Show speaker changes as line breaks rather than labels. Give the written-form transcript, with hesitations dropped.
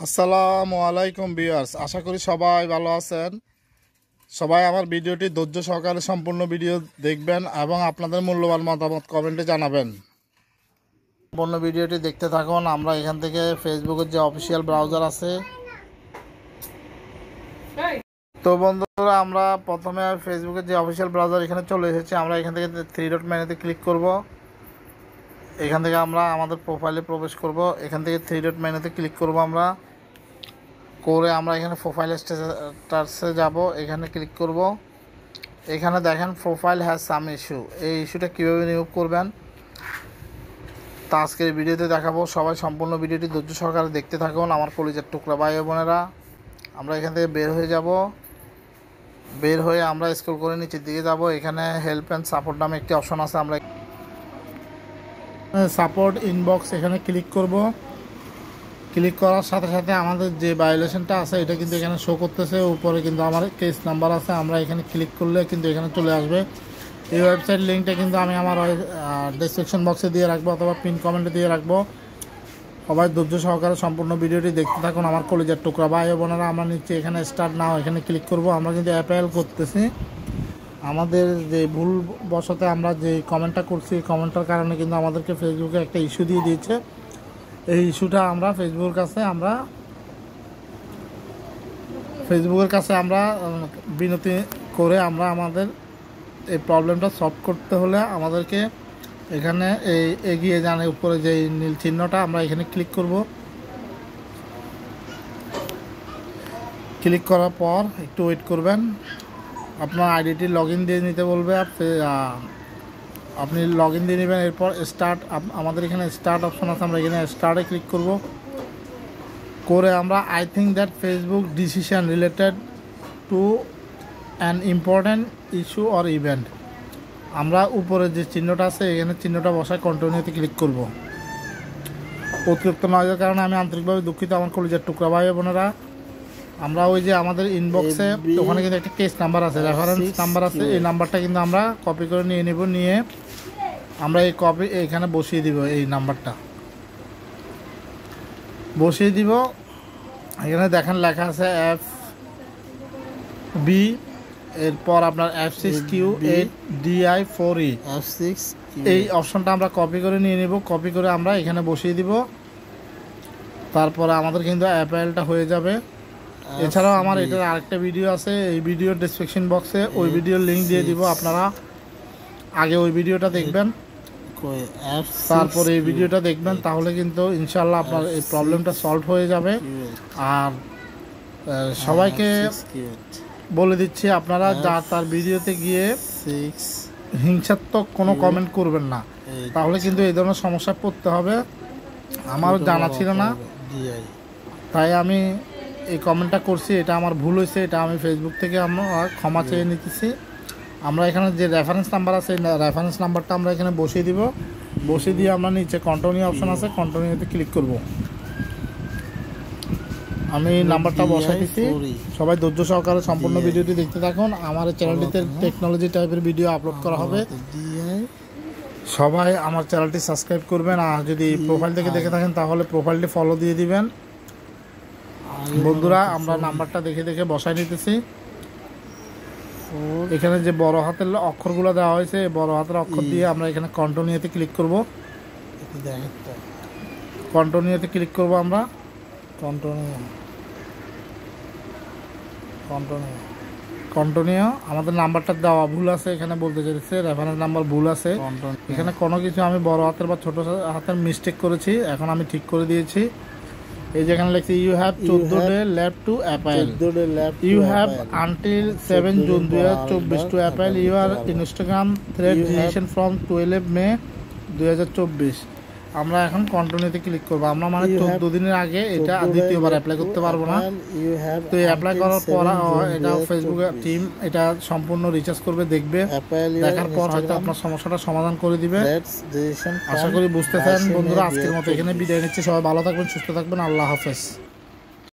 আসসালামু আলাইকুম ভিউয়ার্স, আশা করি সবাই ভালো আছেন। সবাই আমার ভিডিওটি ধৈর্য সহকারে সম্পূর্ণ ভিডিও দেখবেন এবং আপনাদের মূল্যবান মতামত কমেন্টে জানাবেন। সম্পূর্ণ ভিডিওটি দেখতে থাকুন। আমরা এখান থেকে ফেসবুকের যে অফিসিয়াল ব্রাউজার আছে, তো বন্ধুরা আমরা প্রথমে ফেসবুকের যে অফিসিয়াল ব্রাউজার এখানে চলে এসেছি। আমরা এখান থেকে 3 ডট মেনুতে ক্লিক করব। এখান থেকে আমরা আমাদের প্রোফাইলে প্রবেশ করব। এখান থেকে 3 ডট মেনুতে ক্লিক করব। আমরা এখানে প্রোফাইল স্ট্যাটাসে যাব। এখানে ক্লিক করব। এখানে দেখেন প্রোফাইল হ্যাজ সাম ইস্যু। এই ইস্যুটা কীভাবে রিমুভ করবেন তা আজকের ভিডিওতে দেখাবো। সবাই সম্পূর্ণ ভিডিওটি ধৈর্য সহকারে দেখতে থাকুন আমার কলিজার টুকরা ভাই বোনেরা। আমরা এখান থেকে বের হয়ে যাব। বের হয়ে আমরা স্ক্রল করে নিচের দিকে যাব। এখানে হেল্প অ্যান্ড সাপোর্ট নামে একটি অপশন আছে। আমরা সাপোর্ট ইনবক্স এখানে ক্লিক করব। ক্লিক করার সাথে সাথে আমাদের যে ভায়োলেশনটা আছে এটা কিন্তু এখানে শো করতেছে। উপরে কিন্তু আমার কেস নাম্বার আছে। আমরা এখানে ক্লিক করলে কিন্তু এখানে চলে আসবে। এই ওয়েবসাইট লিঙ্কটা কিন্তু আমি আমার ডেসক্রিপশন বক্সে দিয়ে রাখবো অথবা পিন কমেন্টে দিয়ে রাখবো। সবাই ধৈর্য সহকারে সম্পূর্ণ ভিডিওটি দেখতে থাকুন আমার কলিজার টুকরা ভাই বোনেরা। আমরা নিচে এখানে স্টার্ট নাও এখানে ক্লিক করব। আমরা কিন্তু অ্যাপেল করতেছি। আমাদের যে ভুল বশতে আমরা যে কমেন্টটা করছি কমেন্টের কারণে কিন্তু আমাদেরকে ফেসবুকে একটা ইস্যু দিয়ে দিয়েছে। এই ইস্যুটা আমরা ফেসবুকের কাছে আমরা বিনতি করে আমরা আমাদের এই প্রবলেমটা সলভ করতে হলে আমাদেরকে এখানে এই এগিয়ে যান উপরে যে নীল চিহ্নটা আমরা এখানে ক্লিক করব। ক্লিক করার পর একটু ওয়েট করবেন। আপনার আইডিটি লগ ইন দিয়ে নিতে বলবে। আপনি লগ ইন দিয়ে নেবেন। এরপর স্টার্ট, আমাদের এখানে স্টার্ট অপশন আছে। আমরা এখানে স্টার্টে ক্লিক করব। করে আমরা I think that Facebook decision related to an important issue or event, আমরা উপরে যে চিহ্নটা আছে এখানে চিহ্নটা বসায় কন্টিনিউতে ক্লিক করব। অতিরিক্ত নয়েজের কারণে আমি আন্তরিকভাবে দুঃখিত আমার কলিজার টুকরা ভাই বোনেরা। আমরা ওই যে আমাদের ইনবক্সে ওখানে কিন্তু একটা কেস নাম্বার আছে, রেফারেন্স নাম্বার আছে। এই নাম্বারটা কিন্তু আমরা কপি করে নিয়ে নেব। নিয়ে আমরা এই কপি এইখানে বসিয়ে দিব। এই নাম্বারটা বসিয়ে দিব। এখানে দেখেন লেখা আছে FB, এরপর আপনার F6Q8DI4E এই অপশনটা আমরা কপি করে নিয়ে নেব। কপি করে আমরা এখানে বসিয়ে দিব। তারপরে আমাদের কিন্তু অ্যাপেলটা হয়ে যাবে। এছাড়াও আমার এটার আরেকটা ভিডিও আছে, এই ভিডিওর ডেসক্রিপশন বক্সে ওই ভিডিওর লিঙ্ক দিয়ে দিব। আপনারা আগে ওই ভিডিওটা দেখবেন, তারপরে এই ভিডিওটা দেখবেন, তাহলে কিন্তু ইনশাল্লাহ আপনার এই প্রবলেমটা সলভ হয়ে যাবে। আর সবাইকে বলে দিচ্ছি আপনারা তার ভিডিওতে গিয়ে হিংসাত্মক কোনো কমেন্ট করবেন না, তাহলে কিন্তু এই ধরনের সমস্যায় পড়তে হবে। আমারও জানা ছিল না, তাই আমি এই কমেন্টটা করছি। এটা আমার ভুল হয়েছে, এটা আমি ফেসবুক থেকে আমরা ক্ষমা চেয়ে নিতেছি। আমরা এখানে যে রেফারেন্স নাম্বার আছে এই রেফারেন্স নাম্বারটা আমরা এখানে বসিয়ে দিব। বসিয়ে দিয়ে আমরা নিচে কন্টিনিউ অপশন আছে, কন্টিনিউতে ক্লিক করব। আমি নাম্বারটা বসাই দিচ্ছি। সবাই ধৈর্য সহকারে সম্পূর্ণ ভিডিওটি দেখতে থাকুন। আমার চ্যানেলটিতে টেকনোলজি টাইপের ভিডিও আপলোড করা হবে। সবাই আমার চ্যানেলটি সাবস্ক্রাইব করবেন। আর যদি প্রোফাইল থেকে দেখে থাকেন তাহলে প্রোফাইলটি ফলো দিয়ে দিবেন। বন্ধুরা আমরা নাম্বারটা দেখে দেখে বসাই নিতেছি। এখানে যে বড় হাতের অক্ষরগুলো দেওয়া হয়েছে বড় হাতের অক্ষর দিয়ে আমরা এখানে কন্টিনিউতে ক্লিক করব। কন্টিনিউতে ক্লিক করব। আমরা কন্টিনিউ আমাদের নাম্বারটা দেওয়া ভুল আছে, এখানে বলতে চাইছে রেফারেন্স নাম্বার ভুল আছে। এখানে কোনো কিছু আমি বড় হাতের বা ছোট হাতের মিস্টেক করেছি, এখন আমি ঠিক করে দিয়েছি। এই যেখানে লিখছি you have 14 day left to appeal, you have until 7 June 2024 to appeal your Instagram thread deletion from 12 May 2024। আমরা এখন কন্টিনিউতে ক্লিক করবো। আমরা মানে 14 দিনের আগে এটা দ্বিতীয়বার অ্যাপ্লাই করতে পারবো না। তো অ্যাপ্লাই করার পর এটা ফেসবুকের টিম এটা সম্পূর্ণ রিচার্জ করবে, দেখবে, দেখার পর হয়তো আপনার সমস্যাটা সমাধান করে দিবে। আশা করি বুঝতে পারেন বন্ধুরা। আজকের মতো এখানে বিদায় নিচ্ছি। সবাই ভালো থাকবেন, সুস্থ থাকবেন। আল্লাহ হাফেজ।